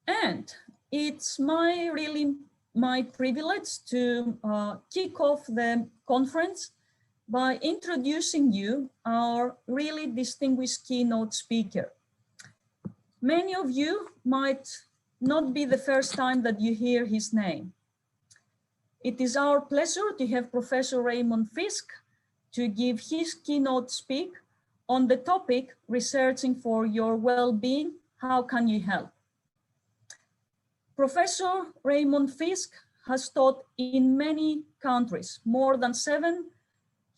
And it's my privilege to kick off the conference by introducing you our really distinguished keynote speaker. Many of you might not be the first time that you hear his name. It is our pleasure to have Professor Raymond Fisk to give his keynote speak on the topic, researching for your well-being, how can you help? Professor Raymond Fisk has taught in many countries, more than 7.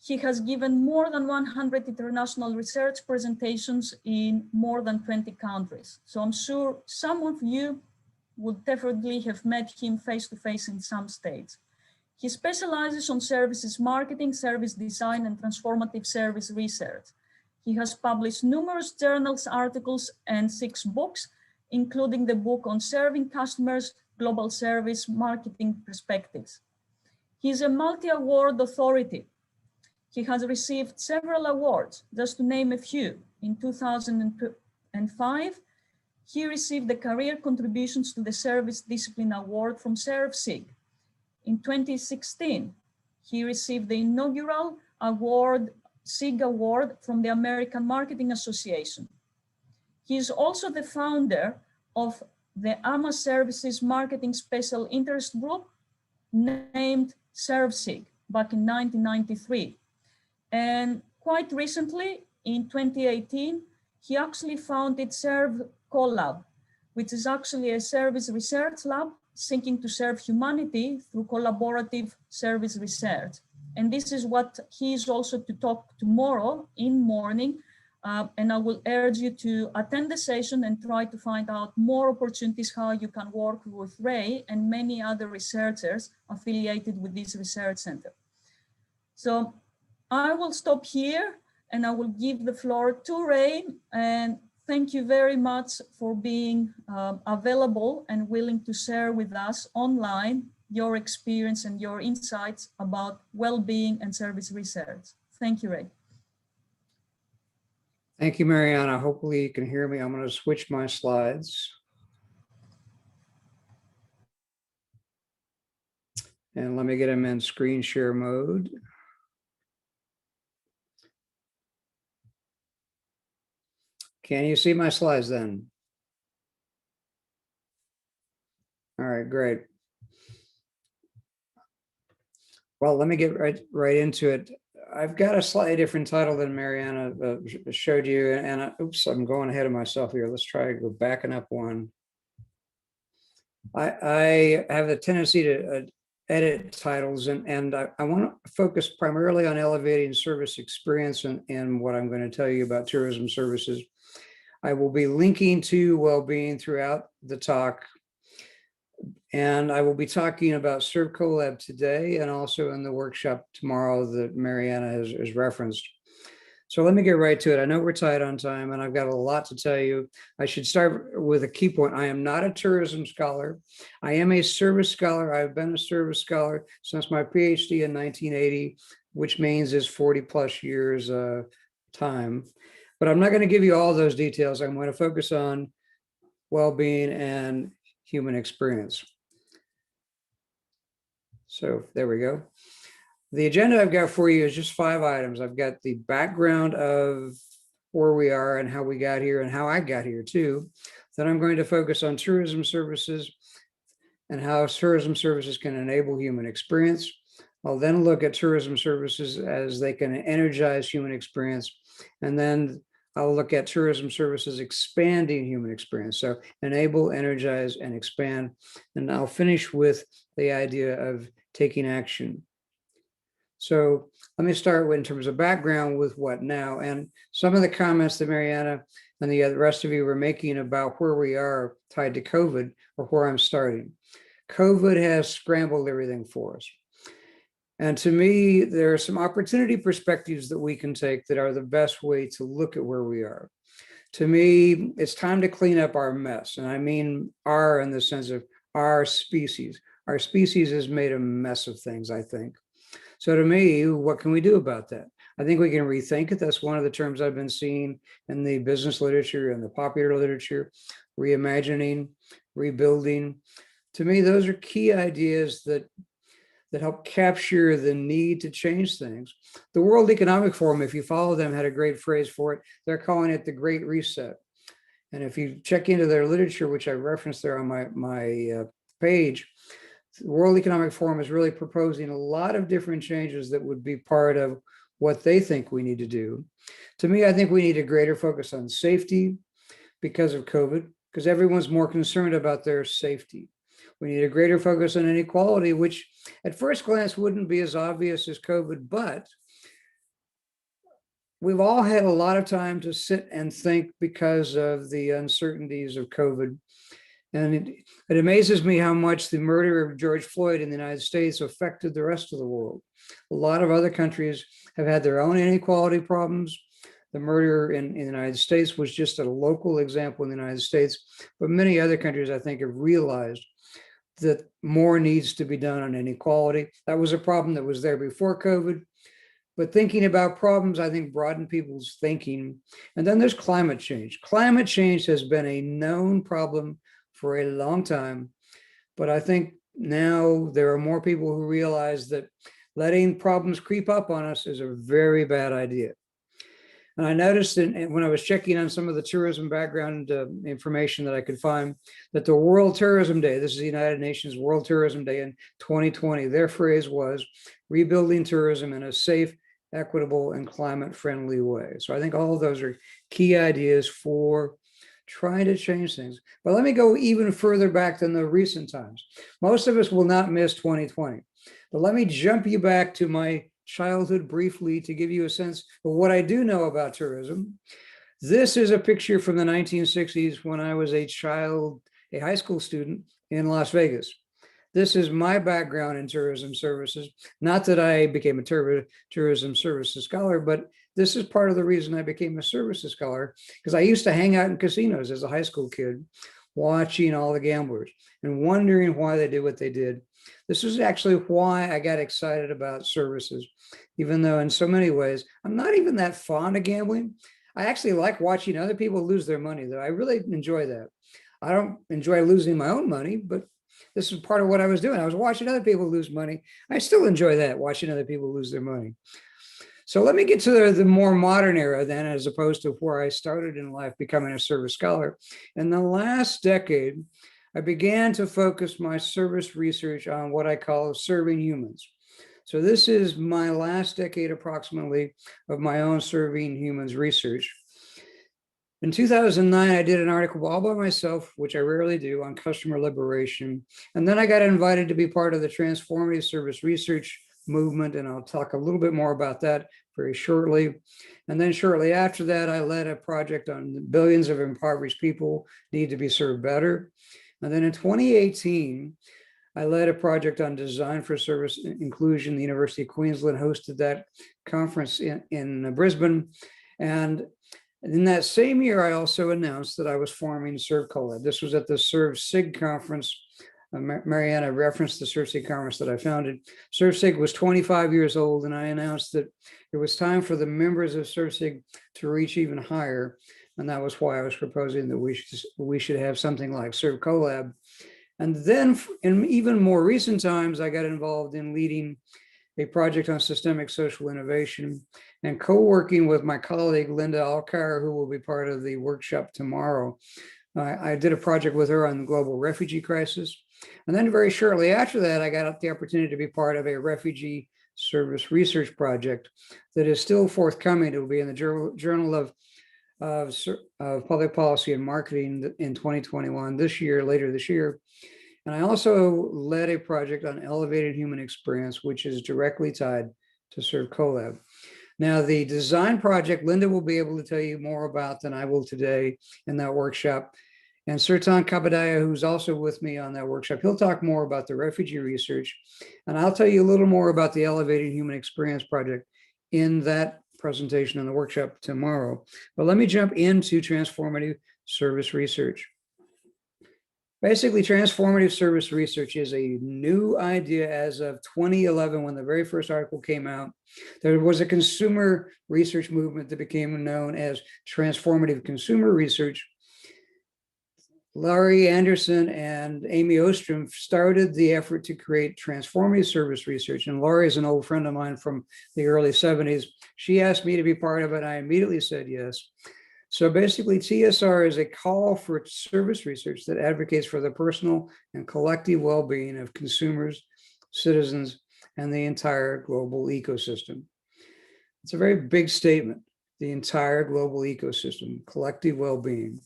He has given more than 100 international research presentations in more than 20 countries. So I'm sure some of you would definitely have met him face-to-face in some states. He specializes on services marketing, service design, and transformative service research. He has published numerous journals, articles, and 6 books, including the book on serving customers, global service marketing perspectives. He is a multi-award authority. He has received several awards, just to name a few. In 2005, he received the Career Contributions to the Service Discipline Award from ServCollab. In 2016, he received the inaugural award, SIG Award from the American Marketing Association. He is also the founder of the AMA Services Marketing Special Interest Group, named ServCollab back in 1993. And quite recently, in 2018, he actually founded ServCollab, which is actually a service research lab seeking to serve humanity through collaborative service research. And this is what he is also to talk tomorrow in morning. And I will urge you to attend the session and try to find out more opportunities how you can work with Ray and many other researchers affiliated with this research center. So I will stop here and I will give the floor to Ray, and thank you very much for being available and willing to share with us online your experience and your insights about well-being and service research. Thank you, Ray. Thank you, Mariana. Hopefully you can hear me. I'm going to switch my slides. And let me get them in screen share mode. Can you see my slides then? All right, great. Well, let me get right into it. I've got a slightly different title than Mariana showed you, and oops, I'm going ahead of myself here. Let's try to go backing up one. I have a tendency to edit titles, and I want to focus primarily on elevating service experience and what I'm going to tell you about tourism services. I will be linking to well-being throughout the talk, and I will be talking about ServCollab today and also in the workshop tomorrow that Mariana has referenced. So let me get right to it. I know we're tight on time and I've got a lot to tell you. I should start with a key point. I am not a tourism scholar. I am a service scholar. I've been a service scholar since my PhD in 1980, which means it's 40 plus years time. But I'm not going to give you all those details. I'm going to focus on well-being and human experience. So there we go. The agenda I've got for you is just 5 items. I've got the background of where we are and how we got here and how I got here too. Then I'm going to focus on tourism services and how tourism services can enable human experience. I'll then look at tourism services as they can energize human experience. And then I'll look at tourism services expanding human experience. So enable, energize, and expand. And I'll finish with the idea of taking action. So let me start in terms of background with what now. And some of the comments that Mariana and the rest of you were making about where we are tied to COVID or where I'm starting. COVID has scrambled everything for us. And to me, there are some opportunity perspectives that we can take that are the best way to look at where we are. To me, it's time to clean up our mess. And I mean our in the sense of our species. Our species has made a mess of things, I think. So to me, what can we do about that? I think we can rethink it. That's one of the terms I've been seeing in the business literature and the popular literature, reimagining, rebuilding. To me, those are key ideas that help capture the need to change things. The World Economic Forum, if you follow them, had a great phrase for it. They're calling it the Great Reset. And if you check into their literature, which I referenced there on my page, the World Economic Forum is really proposing a lot of different changes that would be part of what they think we need to do. To me, I think we need a greater focus on safety because of COVID, because everyone's more concerned about their safety. We need a greater focus on inequality, which at first glance wouldn't be as obvious as COVID, but we've all had a lot of time to sit and think because of the uncertainties of COVID. And it amazes me how much the murder of George Floyd in the United States affected the rest of the world. A lot of other countries have had their own inequality problems. The murder in the United States was just a local example in the United States, but many other countries, I think, have realized that more needs to be done on inequality. That was a problem that was there before COVID, but thinking about problems, I think, broaden people's thinking. And then there's climate change. Climate change has been a known problem for a long time, but I think now there are more people who realize that letting problems creep up on us is a very bad idea. And I noticed when I was checking on some of the tourism background information that I could find, that the World Tourism Day, this is the United Nations World Tourism Day in 2020, their phrase was rebuilding tourism in a safe, equitable, and climate-friendly way. So I think all of those are key ideas for trying to change things. But let me go even further back than the recent times. Most of us will not miss 2020, but let me jump you back to my childhood briefly to give you a sense of what I do know about tourism. This is a picture from the 1960s when I was a child, a high school student in Las Vegas. This is my background in tourism services. Not that I became a tourism services scholar, but this is part of the reason I became a services scholar, because I used to hang out in casinos as a high school kid, watching all the gamblers and wondering why they did what they did. This is actually why I got excited about services, even though in so many ways, I'm not even that fond of gambling. I actually like watching other people lose their money, though. I really enjoy that. I don't enjoy losing my own money, but this is part of what I was doing. I was watching other people lose money. I still enjoy that, watching other people lose their money. So let me get to the more modern era then, as opposed to where I started in life, becoming a service scholar. In the last decade, I began to focus my service research on what I call serving humans. So this is my last decade approximately of my own serving humans research. In 2009, I did an article all by myself, which I rarely do, on customer liberation. And then I got invited to be part of the Transformative Service Research movement, and I'll talk a little bit more about that very shortly. And then shortly after that, I led a project on billions of impoverished people need to be served better. And then in 2018, I led a project on design for service inclusion. The University of Queensland hosted that conference in Brisbane. And in that same year, I also announced that I was forming ServCollab. This was at the ServSig conference. Mariana referenced the ServSig conference that I founded. ServSig was 25 years old, and I announced that it was time for the members of ServSig to reach even higher. And that was why I was proposing that we should have something like ServCollab. And then in even more recent times, I got involved in leading a project on systemic social innovation and co-working with my colleague, Linda Alcar, who will be part of the workshop tomorrow. I did a project with her on the global refugee crisis. And then very shortly after that, I got the opportunity to be part of a refugee service research project that is still forthcoming. It will be in the Journal of Public Policy and Marketing in 2021, later this year. And I also led a project on elevated human experience, which is directly tied to ServCollab. Now, the design project, Linda will be able to tell you more about than I will today in that workshop. And Sertan Kabadaya, who's also with me on that workshop, he'll talk more about the refugee research. And I'll tell you a little more about the Elevated Human Experience project in that presentation in the workshop tomorrow. But let me jump into transformative service research. Basically, transformative service research is a new idea as of 2011, when the very first article came out. There was a consumer research movement that became known as transformative consumer research. Laurie Anderson and Amy Ostrom started the effort to create transformative service research. And Laurie is an old friend of mine from the early 70s. She asked me to be part of it. I immediately said yes. So basically, TSR is a call for service research that advocates for the personal and collective well-being of consumers, citizens, and the entire global ecosystem. It's a very big statement, the entire global ecosystem, collective well-being.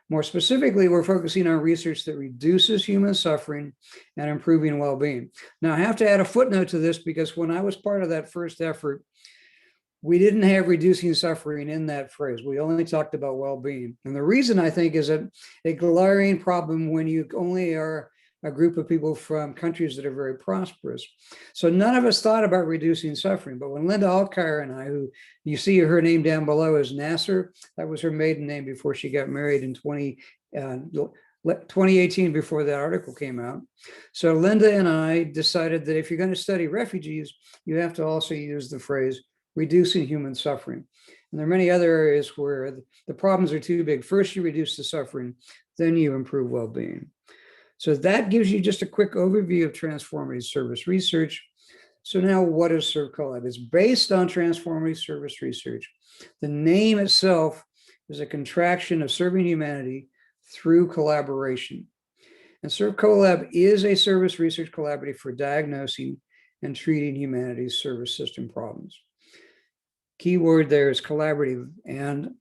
More specifically, we're focusing on research that reduces human suffering and improving well-being. Now, I have to add a footnote to this because when I was part of that first effort, we didn't have reducing suffering in that phrase. We only talked about well-being. And the reason, I think, is a glaring problem when you only are a group of people from countries that are very prosperous. So none of us thought about reducing suffering. But when Linda Alkire and I, who you see her name down below is Nasser, that was her maiden name before she got married in 2018, before that article came out. So Linda and I decided that if you're going to study refugees, you have to also use the phrase reducing human suffering. And there are many other areas where the problems are too big. First, you reduce the suffering, then you improve well-being. So that gives you just a quick overview of transformative service research. So now what is ServCollab? It's based on transformative service research. The name itself is a contraction of serving humanity through collaboration. And ServCollab is a service research collaborative for diagnosing and treating humanity's service system problems. Key word there is collaborative, and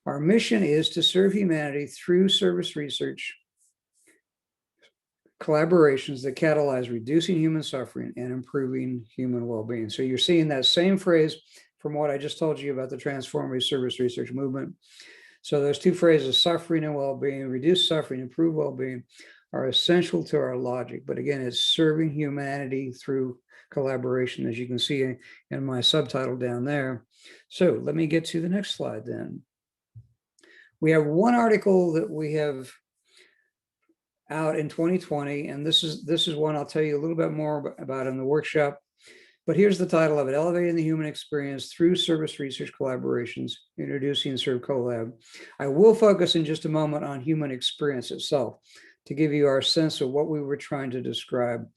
our mission is to serve humanity through service research collaborations that catalyze reducing human suffering and improving human well-being. So you're seeing that same phrase from what I just told you about the transformative service research movement. So those two phrases, suffering and well-being, reduce suffering, improve well-being, are essential to our logic. But again, it's serving humanity through collaboration, as you can see in my subtitle down there. So let me get to the next slide then. We have one article that we have out in 2020, and this is one I'll tell you a little bit more about in the workshop. But here's the title of it: Elevating the Human Experience Through Service Research Collaborations, Introducing ServCollab. I will focus in just a moment on human experience itself to give you our sense of what we were trying to describe.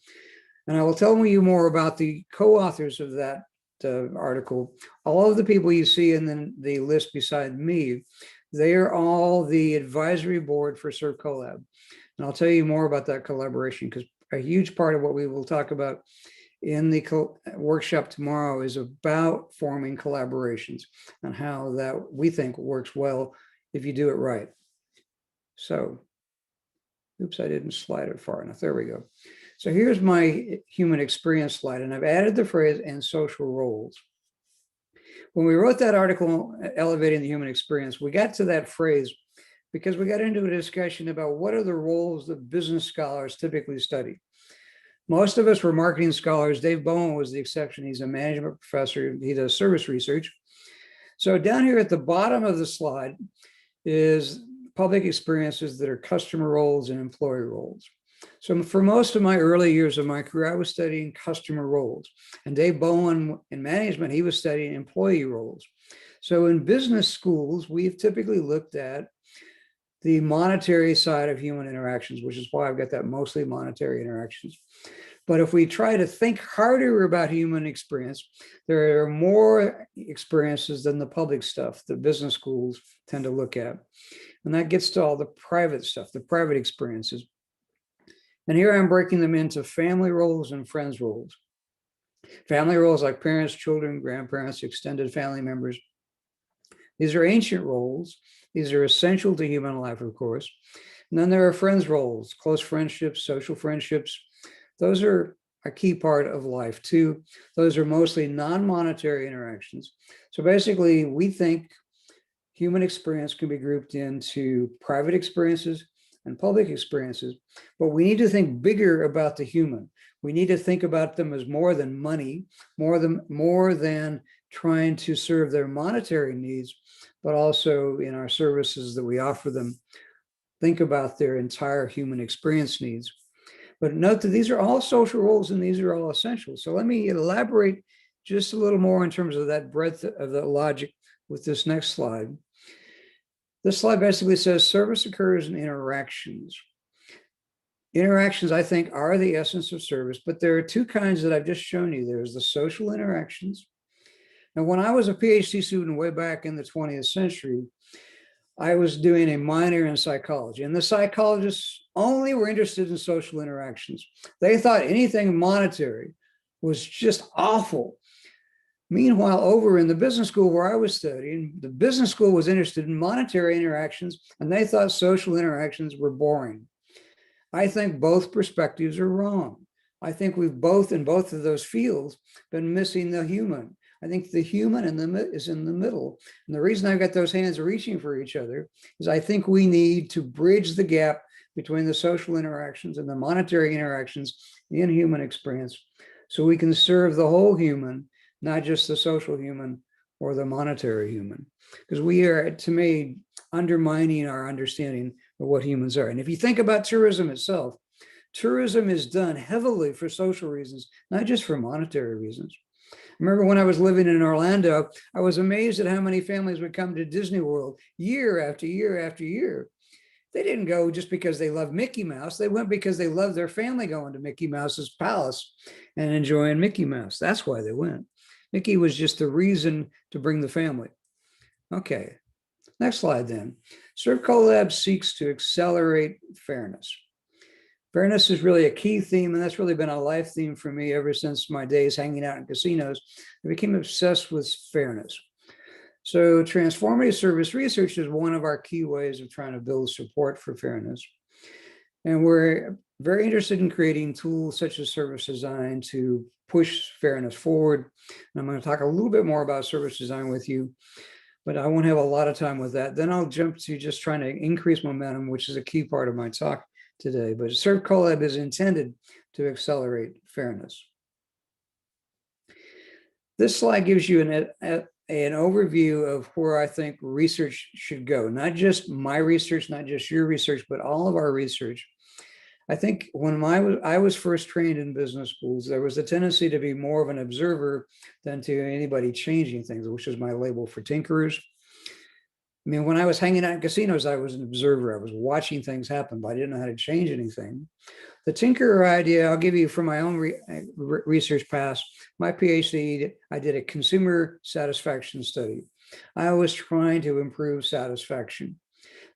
And I will tell you more about the co-authors of that article. All of the people you see in the list beside me, they are all the advisory board for ServCollab. And I'll tell you more about that collaboration, because a huge part of what we will talk about in the workshop tomorrow is about forming collaborations and how that we think works well if you do it right. So, oops, I didn't slide it far enough. There we go. So here's my human experience slide, and I've added the phrase "and social roles." When we wrote that article, Elevating the Human Experience, we got to that phrase because we got into a discussion about what are the roles that business scholars typically study. Most of us were marketing scholars. Dave Bowen was the exception. He's a management professor. He does service research. So down here at the bottom of the slide is public experiences that are customer roles and employee roles. So for most of my early years of my career, I was studying customer roles. And Dave Bowen in management, he was studying employee roles. So in business schools, we've typically looked at the monetary side of human interactions, which is why I've got that mostly monetary interactions. But if we try to think harder about human experience, there are more experiences than the public stuff that business schools tend to look at. And that gets to all the private stuff, the private experiences. And here I'm breaking them into family roles and friends roles. Family roles like parents, children, grandparents, extended family members. These are ancient roles. These are essential to human life, of course. And then there are friends roles, close friendships, social friendships. Those are a key part of life too. Those are mostly non-monetary interactions. So basically, we think human experience can be grouped into private experiences and public experiences, but we need to think bigger about the human. We need to think about them as more than money, more than trying to serve their monetary needs, but also in our services that we offer them, think about their entire human experience needs. But note that these are all social roles and these are all essential. So let me elaborate just a little more in terms of that breadth of the logic with this next slide. This slide basically says service occurs in interactions. Interactions, I think, are the essence of service, but there are two kinds that I've just shown you. There's the social interactions. Now, when I was a PhD student way back in the 20th century, I was doing a minor in psychology, and the psychologists only were interested in social interactions. They thought anything monetary was just awful. Meanwhile, over in the business school where I was studying, the business school was interested in monetary interactions, and they thought social interactions were boring. I think both perspectives are wrong. I think we've both, in both of those fields, been missing the human. I think the human is in the middle. And the reason I've got those hands reaching for each other is I think we need to bridge the gap between the social interactions and the monetary interactions in human experience so we can serve the whole human, not just the social human or the monetary human. Because we are, to me, undermining our understanding of what humans are. And if you think about tourism itself, tourism is done heavily for social reasons, not just for monetary reasons. Remember when I was living in Orlando, I was amazed at how many families would come to Disney World year after year after year. They didn't go just because they loved Mickey Mouse. They went because they loved their family going to Mickey Mouse's palace and enjoying Mickey Mouse. That's why they went. Mickey was just the reason to bring the family. Okay, next slide then. ServCollab seeks to accelerate fairness. Fairness is really a key theme, and that's really been a life theme for me ever since my days hanging out in casinos. I became obsessed with fairness. So transformative service research is one of our key ways of trying to build support for fairness. And we're very interested in creating tools such as service design to push fairness forward. And I'm going to talk a little bit more about service design with you, but I won't have a lot of time with that. Then I'll jump to just trying to increase momentum, which is a key part of my talk today. But ServCollab is intended to accelerate fairness. This slide gives you an overview of where I think research should go. Not just my research, not just your research, but all of our research. I think when I was first trained in business schools, there was a tendency to be more of an observer than to anybody changing things, which is my label for tinkerers. I mean, when I was hanging out in casinos, I was an observer. I was watching things happen, but I didn't know how to change anything. The tinkerer idea, I'll give you from my own research past. My PhD, I did a consumer satisfaction study. I was trying to improve satisfaction.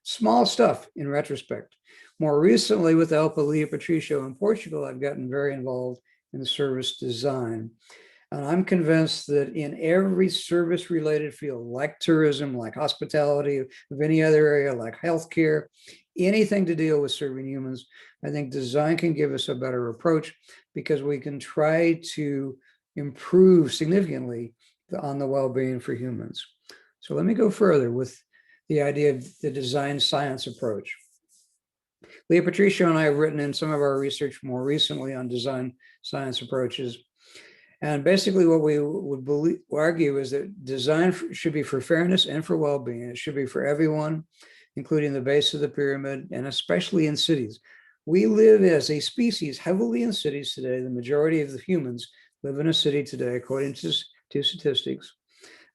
Small stuff in retrospect. More recently, with the help of Leah Patricio in Portugal, I've gotten very involved in service design. And I'm convinced that in every service-related field, like tourism, like hospitality, of any other area, like healthcare, anything to deal with serving humans, I think design can give us a better approach because we can try to improve significantly on the well-being for humans. So let me go further with the idea of the design science approach. Leah Patricio and I have written in some of our research more recently on design science approaches. And basically what we would argue is that design should be for fairness and for well-being. It should be for everyone, including the base of the pyramid, and especially in cities. We live as a species heavily in cities today. The majority of the humans live in a city today, according to statistics.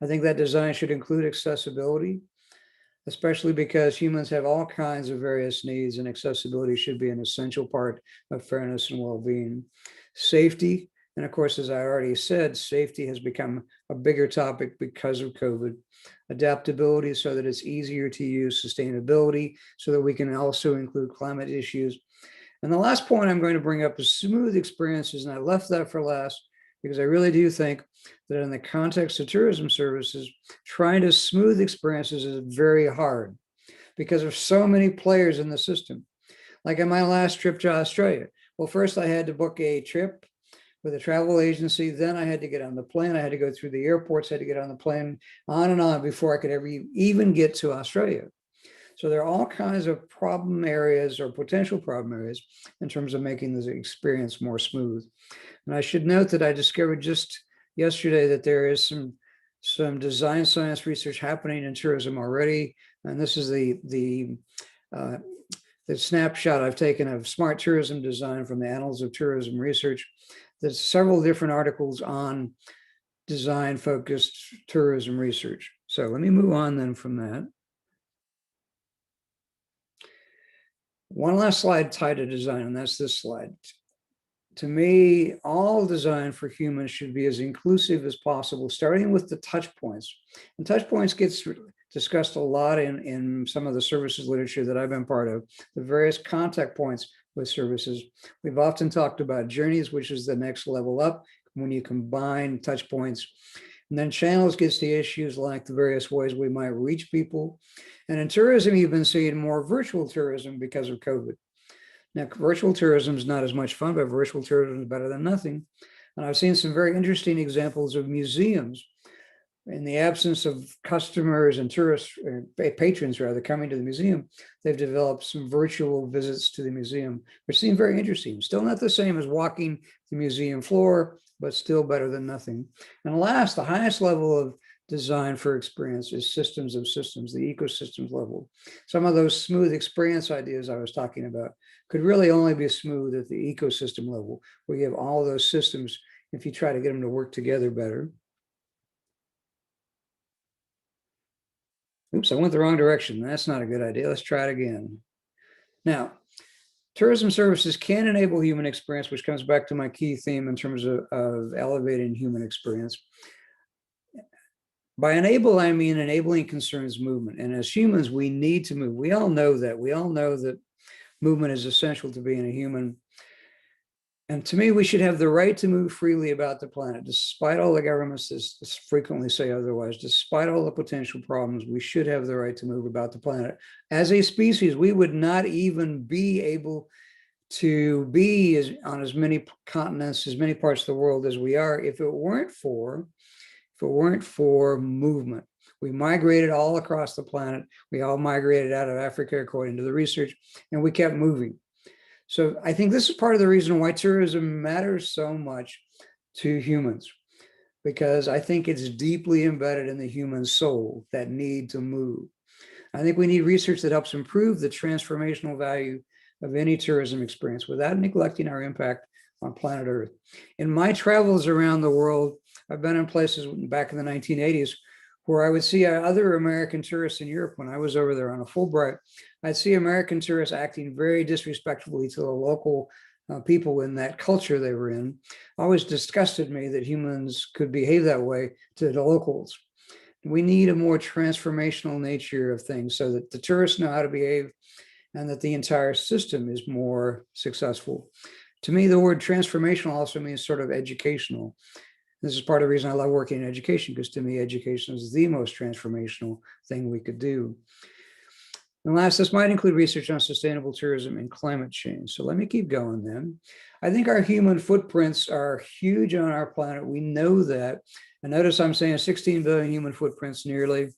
I think that design should include accessibility, especially because humans have all kinds of various needs, and accessibility should be an essential part of fairness and well-being. Safety, and of course, as I already said, safety has become a bigger topic because of COVID. Adaptability so that it's easier to use, sustainability so that we can also include climate issues. And the last point I'm going to bring up is smooth experiences, and I left that for last because I really do think that in the context of tourism services, trying to smooth experiences is very hard because there's so many players in the system. Like on my last trip to Australia, well, first I had to book a trip with a travel agency, then I had to get on the plane, I had to go through the airports, I had to get on the plane, on and on before I could ever even get to Australia. So there are all kinds of problem areas or potential problem areas in terms of making this experience more smooth. And I should note that I discovered just yesterday that there is some design science research happening in tourism already. And this is the snapshot I've taken of smart tourism design from the Annals of Tourism Research. There's several different articles on design-focused tourism research. So let me move on then from that. One last slide tied to design, and that's this slide. To me, all design for humans should be as inclusive as possible, starting with the touch points. And touch points gets discussed a lot in some of the services literature that I've been part of, the various contact points with services. We've often talked about journeys, which is the next level up when you combine touch points. And then channels gets to issues like the various ways we might reach people. And in tourism, you've been seeing more virtual tourism because of COVID. Now, virtual tourism is not as much fun, but virtual tourism is better than nothing. And I've seen some very interesting examples of museums. In the absence of customers and tourists, or patrons rather, coming to the museum, they've developed some virtual visits to the museum, which seem very interesting. Still not the same as walking the museum floor, but still better than nothing. And last, the highest level of design for experience is systems of systems, the ecosystems level. Some of those smooth experience ideas I was talking about could really only be smooth at the ecosystem level, where you have all those systems if you try to get them to work together better. Oops, I went the wrong direction. That's not a good idea. Let's try it again. Now, tourism services can enable human experience, which comes back to my key theme in terms of elevating human experience. By enable, I mean enabling concerns movement. And as humans, we need to move. We all know that. We all know that movement is essential to being a human. And to me, we should have the right to move freely about the planet, despite all the governments that frequently say otherwise, despite all the potential problems, we should have the right to move about the planet. As a species, we would not even be able to be on as many continents, as many parts of the world as we are, if it weren't for movement. We migrated all across the planet. We all migrated out of Africa, according to the research, and we kept moving. So I think this is part of the reason why tourism matters so much to humans, because I think it's deeply embedded in the human soul, that need to move. I think we need research that helps improve the transformational value of any tourism experience without neglecting our impact on planet Earth. In my travels around the world, I've been in places back in the 1980s where I would see other American tourists in Europe. When I was over there on a Fulbright, I'd see American tourists acting very disrespectfully to the local people in that culture they were in. Always disgusted me that humans could behave that way to the locals. We need a more transformational nature of things so that the tourists know how to behave and that the entire system is more successful. To me, the word transformational also means sort of educational. This is part of the reason I love working in education, because to me, education is the most transformational thing we could do. And last, this might include research on sustainable tourism and climate change. So let me keep going then. I think our human footprints are huge on our planet. We know that. And notice I'm saying 16 billion human footprints nearly.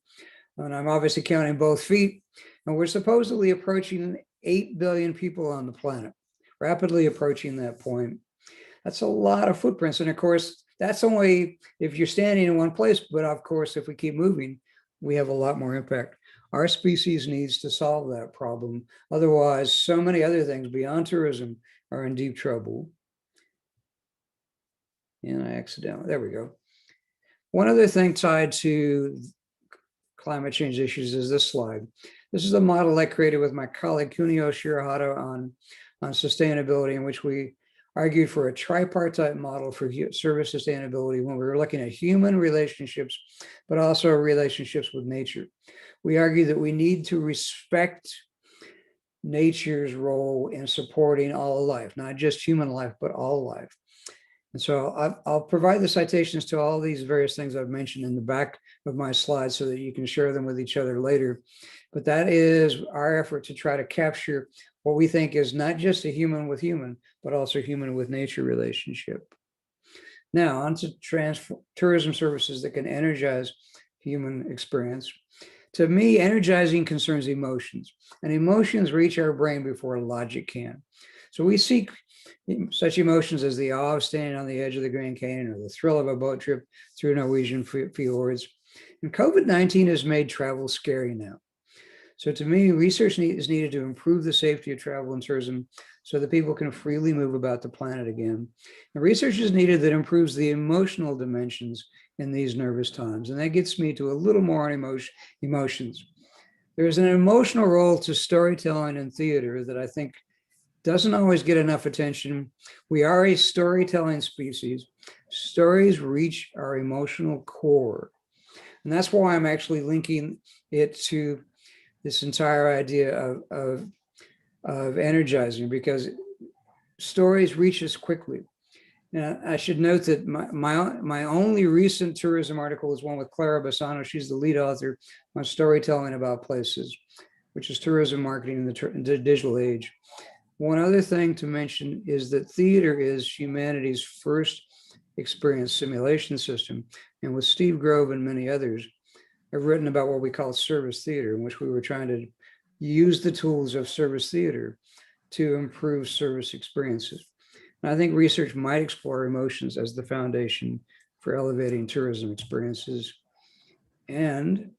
And I'm obviously counting both feet. And we're supposedly approaching 8 billion people on the planet, rapidly approaching that point. That's a lot of footprints. And of course, that's only if you're standing in one place. But of course, if we keep moving, we have a lot more impact. Our species needs to solve that problem. Otherwise, so many other things beyond tourism are in deep trouble. And I accidentally, there we go. One other thing tied to climate change issues is this slide. This is a model I created with my colleague Kunio Shirahata on sustainability, in which we argued for a tripartite model for service sustainability when we were looking at human relationships, but also relationships with nature. We argue that we need to respect nature's role in supporting all life, not just human life, but all life. And so I'll provide the citations to all these various things I've mentioned in the back of my slides so that you can share them with each other later. But that is our effort to try to capture what we think is not just a human with human, but also human with nature relationship. Now, on to tourism services that can energize human experience. To me, energizing concerns emotions, and emotions reach our brain before logic can. So we seek such emotions as the awe of standing on the edge of the Grand Canyon or the thrill of a boat trip through Norwegian fjords. And COVID-19 has made travel scary now. So to me, research is needed to improve the safety of travel and tourism so that people can freely move about the planet again. And research is needed that improves the emotional dimensions in these nervous times. And that gets me to a little more on emotions. There's an emotional role to storytelling and theater that I think doesn't always get enough attention. We are a storytelling species. Stories reach our emotional core. And that's why I'm actually linking it to this entire idea of energizing, because stories reach us quickly. Now, I should note that my only recent tourism article is one with Clara Bassano. She's the lead author on storytelling about places, which is tourism marketing in the digital age. One other thing to mention is that theater is humanity's first experience simulation system. And with Steve Grove and many others, I've written about what we call service theater, in which we were trying to use the tools of service theater to improve service experiences. And I think research might explore emotions as the foundation for elevating tourism experiences. And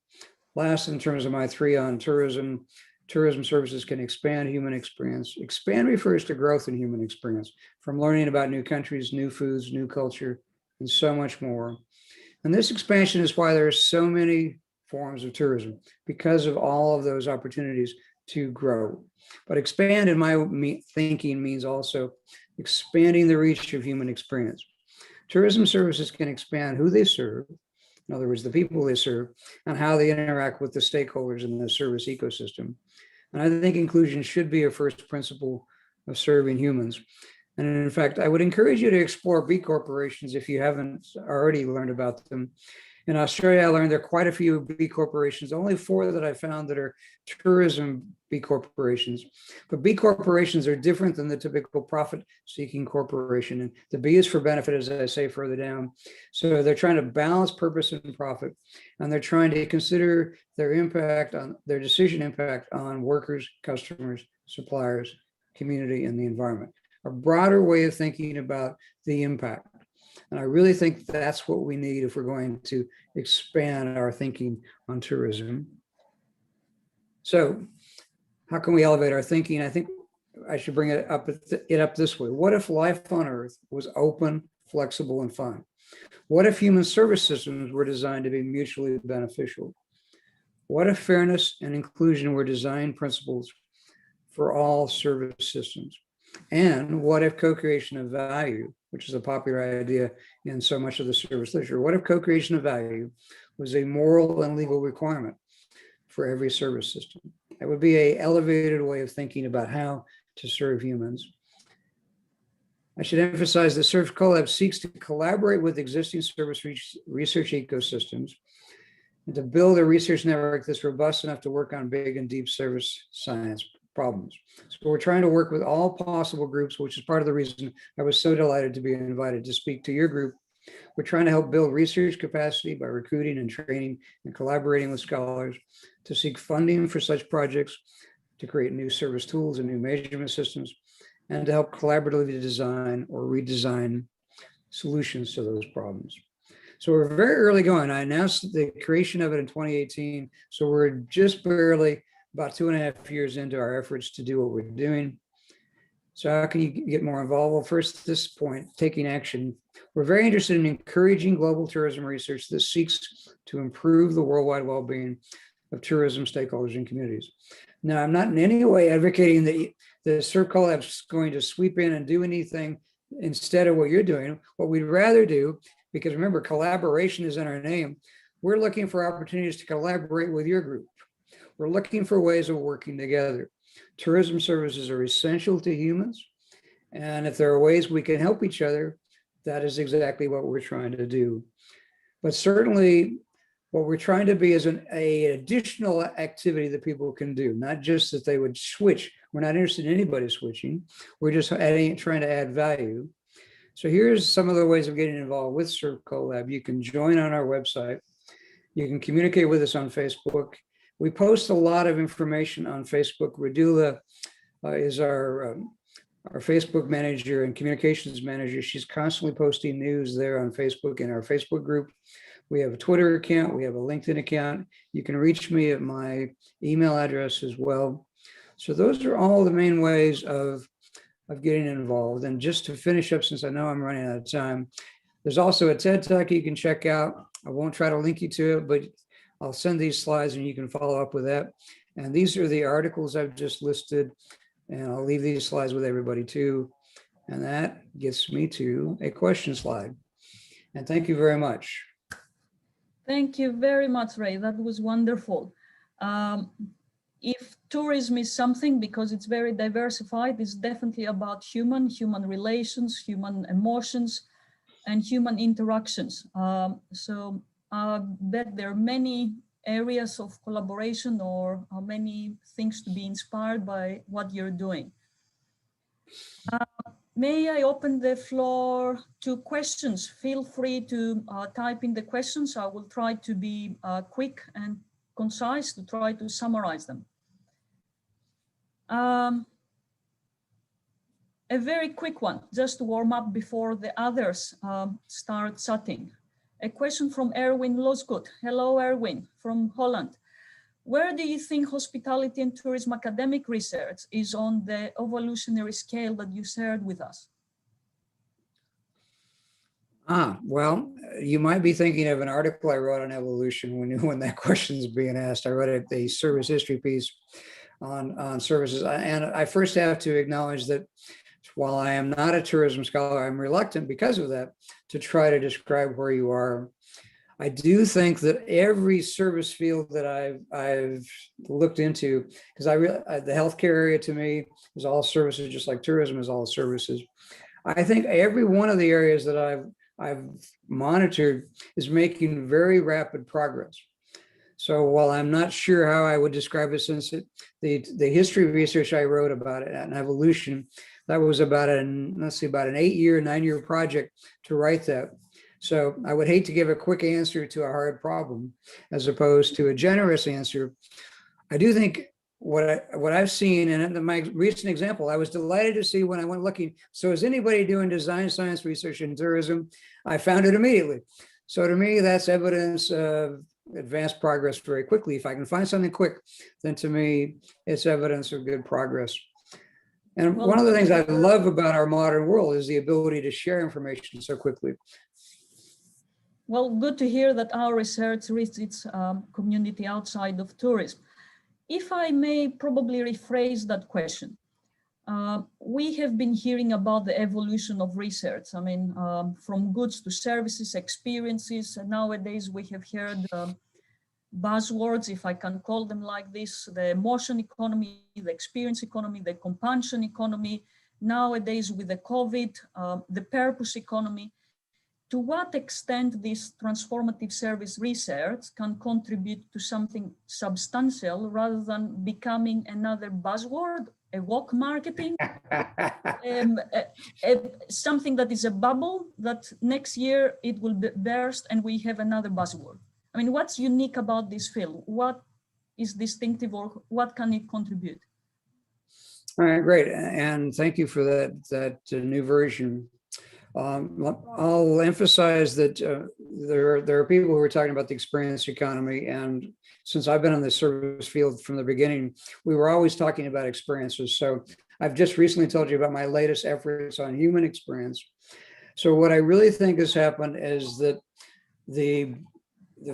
last, in terms of my 3 on tourism, tourism services can expand human experience. Expand refers to growth in human experience, from learning about new countries, new foods, new culture, and so much more. And this expansion is why there are so many forms of tourism, because of all of those opportunities to grow. But expand, in my thinking, means also expanding the reach of human experience. Tourism services can expand who they serve, in other words, the people they serve, and how they interact with the stakeholders in the service ecosystem. And I think inclusion should be a first principle of serving humans. And in fact, I would encourage you to explore B corporations if you haven't already learned about them. In Australia, I learned there are quite a few B corporations, only 4 that I found that are tourism B corporations. But B corporations are different than the typical profit-seeking corporation. And the B is for benefit, as I say further down. So they're trying to balance purpose and profit, and they're trying to consider their impact on their decision impact on workers, customers, suppliers, community, and the environment. A broader way of thinking about the impact. And I really think that's what we need if we're going to expand our thinking on tourism. So how can we elevate our thinking? I think I should bring it up this way. What if life on Earth was open, flexible, and fun? What if human service systems were designed to be mutually beneficial? What if fairness and inclusion were design principles for all service systems? And what if co-creation of value, which is a popular idea in so much of the service literature, what if co-creation of value was a moral and legal requirement for every service system? That would be an elevated way of thinking about how to serve humans. I should emphasize that ServCollab seeks to collaborate with existing service research ecosystems and to build a research network that's robust enough to work on big and deep service science problems. So we're trying to work with all possible groups, which is part of the reason I was so delighted to be invited to speak to your group. We're trying to help build research capacity by recruiting and training and collaborating with scholars to seek funding for such projects, to create new service tools and new measurement systems, and to help collaboratively design or redesign solutions to those problems. So we're very early going. I announced the creation of it in 2018. So we're just barely about 2.5 years into our efforts to do what we're doing. So how can you get more involved? Well, first, at this point, taking action. We're very interested in encouraging global tourism research that seeks to improve the worldwide well-being of tourism stakeholders and communities. Now, I'm not in any way advocating that the ServCollab is going to sweep in and do anything instead of what you're doing. What we'd rather do, because remember, collaboration is in our name, we're looking for opportunities to collaborate with your group. We're looking for ways of working together. Tourism services are essential to humans. And if there are ways we can help each other, that is exactly what we're trying to do. But certainly what we're trying to be is an additional activity that people can do, not just that they would switch. We're not interested in anybody switching. We're just trying to add value. So here's some of the ways of getting involved with ServCollab. You can join on our website. You can communicate with us on Facebook. We post a lot of information on Facebook. Radula is our Facebook manager and communications manager. She's constantly posting news there on Facebook in our Facebook group. We have a Twitter account. We have a LinkedIn account. You can reach me at my email address as well. So those are all the main ways of getting involved. And just to finish up, since I know I'm running out of time, there's also a TED Talk you can check out. I won't try to link you to it, but I'll send these slides and you can follow up with that. And these are the articles I've just listed, and I'll leave these slides with everybody too. And that gets me to a question slide. And thank you very much. Thank you very much, Ray. That was wonderful. If tourism is something, because it's very diversified, it's definitely about human relations, human emotions, and human interactions. So I bet there are many areas of collaboration or many things to be inspired by what you're doing. May I open the floor to questions? Feel free to type in the questions. I will try to be quick and concise to try to summarize them. A very quick one, just to warm up before the others start chatting. A question from Erwin Loskut. Hello, Erwin, from Holland. Where do you think hospitality and tourism academic research is on the evolutionary scale that you shared with us? Well, you might be thinking of an article I wrote on evolution when that question is being asked. I wrote a service history piece on services. And I first have to acknowledge that while I am not a tourism scholar, I'm reluctant because of that to try to describe where you are. I do think that every service field that I've looked into, because the healthcare area to me is all services, just like tourism is all services. I think every one of the areas that I've monitored is making very rapid progress. So while I'm not sure how I would describe it, since the history research I wrote about it and evolution, that was about an 9-year project to write that. So I would hate to give a quick answer to a hard problem as opposed to a generous answer. I do think what I've seen, and in my recent example, I was delighted to see when I went looking. So is anybody doing design science research in tourism? I found it immediately. So to me, that's evidence of advanced progress very quickly. If I can find something quick, then to me, it's evidence of good progress. And one of the things I love about our modern world is the ability to share information so quickly. Well, good to hear that our research reaches its community outside of tourism. If I may probably rephrase that question, we have been hearing about the evolution of research. I mean, from goods to services, experiences, and nowadays we have heard buzzwords, if I can call them like this, the emotion economy, the experience economy, the compassion economy, nowadays with the COVID, the purpose economy. To what extent this transformative service research can contribute to something substantial rather than becoming another buzzword, a woke marketing, something that is a bubble that next year it will burst and we have another buzzword? I mean, what's unique about this field? What is distinctive, or what can it contribute? All right, great. And thank you for that new version. I'll emphasize that there are people who are talking about the experience economy, and since I've been in the service field from the beginning, we were always talking about experiences. So I've just recently told you about my latest efforts on human experience. So what I really think has happened is that the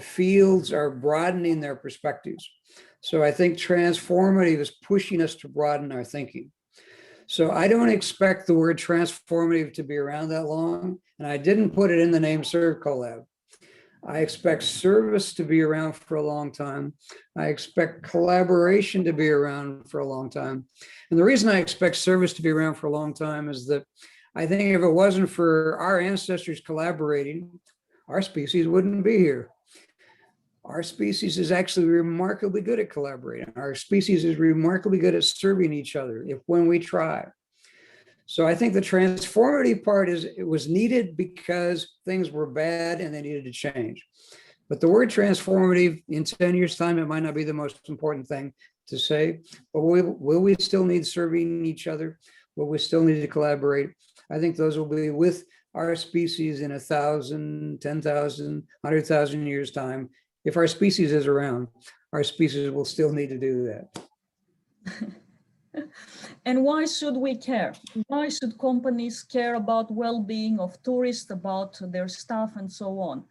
fields are broadening their perspectives. So I think transformative is pushing us to broaden our thinking. So I don't expect the word transformative to be around that long, and I didn't put it in the name ServCollab. I expect service to be around for a long time. I expect collaboration to be around for a long time. And the reason I expect service to be around for a long time is that I think if it wasn't for our ancestors collaborating, our species wouldn't be here. Our species is actually remarkably good at collaborating. Our species is remarkably good at serving each other when we try. So I think the transformative part it was needed because things were bad and they needed to change. But the word transformative, in 10 years' time, it might not be the most important thing to say, but will we still need serving each other? Will we still need to collaborate? I think those will be with our species in 1,000, 10,000, 100,000 years' time. If our species is around, our species will still need to do that. And why should we care? Why should companies care about well-being of tourists, about their staff, and so on?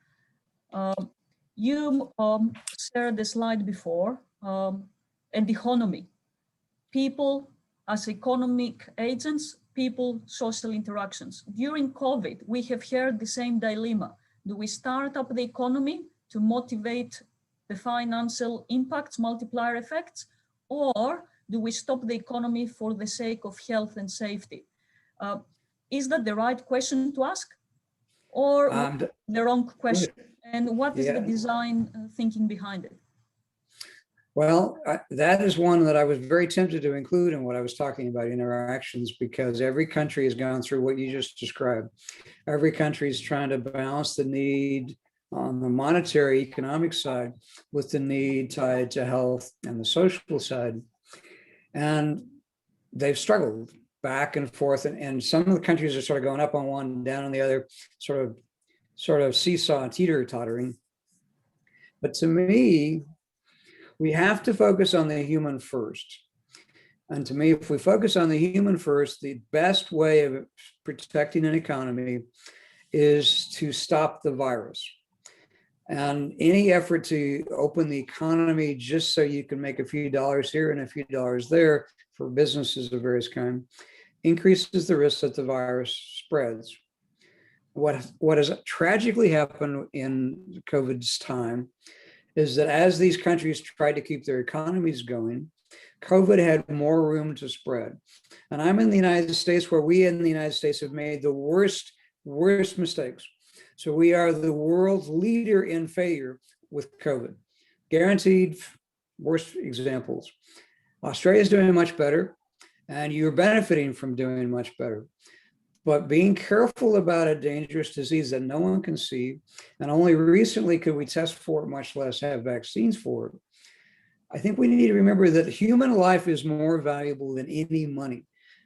You shared the slide before. and economy. People as economic agents, people, social interactions. During COVID, we have heard the same dilemma. Do we start up the economy to motivate the financial impacts, multiplier effects, or do we stop the economy for the sake of health and safety? Is that the right question to ask, or the wrong question? And what is the design thinking behind it? Well, that is one that I was very tempted to include in what I was talking about, interactions, because every country has gone through what you just described. Every country is trying to balance the need on the monetary economic side with the need tied to health and the social side. And they've struggled back and forth. And some of the countries are sort of going up on one, down on the other, sort of seesaw, teeter-tottering. But to me, we have to focus on the human first. And to me, if we focus on the human first, the best way of protecting an economy is to stop the virus. And any effort to open the economy just so you can make a few dollars here and a few dollars there for businesses of various kinds increases the risk that the virus spreads. What has tragically happened in COVID's time is that as these countries tried to keep their economies going, COVID had more room to spread. And I'm in the United States, where we in the United States have made the worst mistakes. So we are the world's leader in failure with COVID. Guaranteed worst examples. Australia is doing much better, and you're benefiting from doing much better. But being careful about a dangerous disease that no one can see, and only recently could we test for it, much less have vaccines for it. I think we need to remember that human life is more valuable than any money.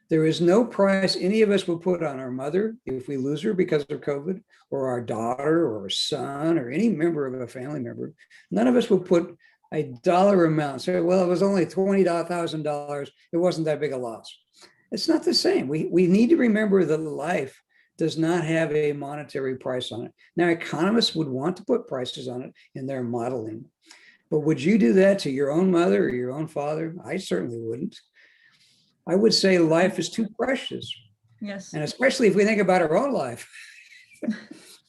There is no price any of us will put on our mother if we lose her because of COVID, or our daughter or our son or any member of a family member. None of us will put a dollar amount, say, well, it was only $20,000. It wasn't that big a loss. It's not the same. We need to remember that life does not have a monetary price on it. Now, economists would want to put prices on it in their modeling. But would you do that to your own mother or your own father? I certainly wouldn't. I would say life is too precious. Yes. And especially if we think about our own life.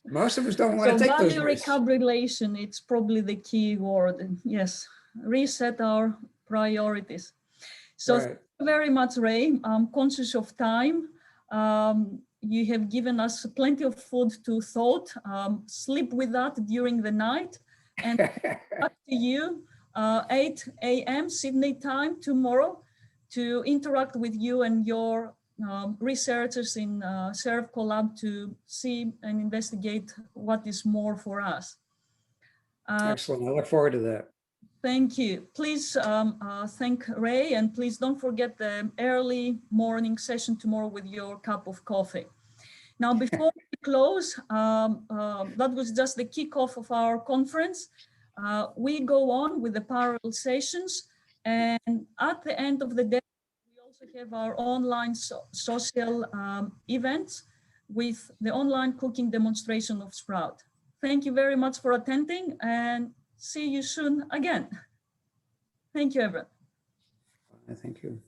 Most of us don't want to take those risks. Value recalculation, it's probably the key word. Yes, reset our priorities. So Thank you very much, Ray. I'm conscious of time. You have given us plenty of food to thought. Sleep with that during the night. And back to you, 8 a.m. Sydney time tomorrow, to interact with you and your researchers in ServCollab to see and investigate what is more for us. Excellent. I look forward to that. Thank you. Please thank Ray, and please don't forget the early morning session tomorrow with your cup of coffee. Now, before we close, that was just the kickoff of our conference. We go on with the parallel sessions, and at the end of the day, we also have our online social events with the online cooking demonstration of Sprout. Thank you very much for attending, and see you soon again. Thank you, everyone. Thank you.